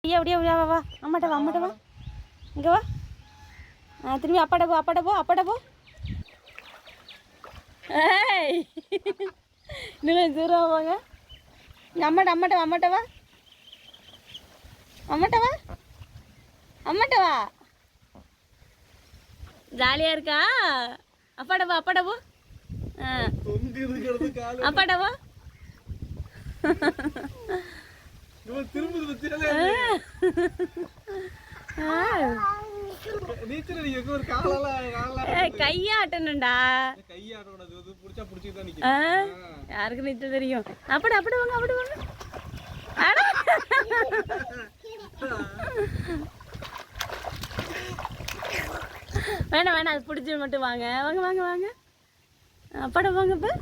ஐயா அப்படியே அப்படியே வா அம்மாட்ட வா அம்மாட்ட வா இங்கே வா திரும்பி அப்பாட்ட போ ஏய் இன்னும் தூரம் வாங்க அம்மாட்ட வா ஜாலியாக இருக்கா அப்பாட்ட போ அப்பாட்ட போ கையாட்டணும்டா யாருக்கு நீச்சல் தெரியும் அப்படி வாங்க வேணாம் அது பிடிச்சி மட்டும் வாங்க அப்பாட வாங்க இப்போ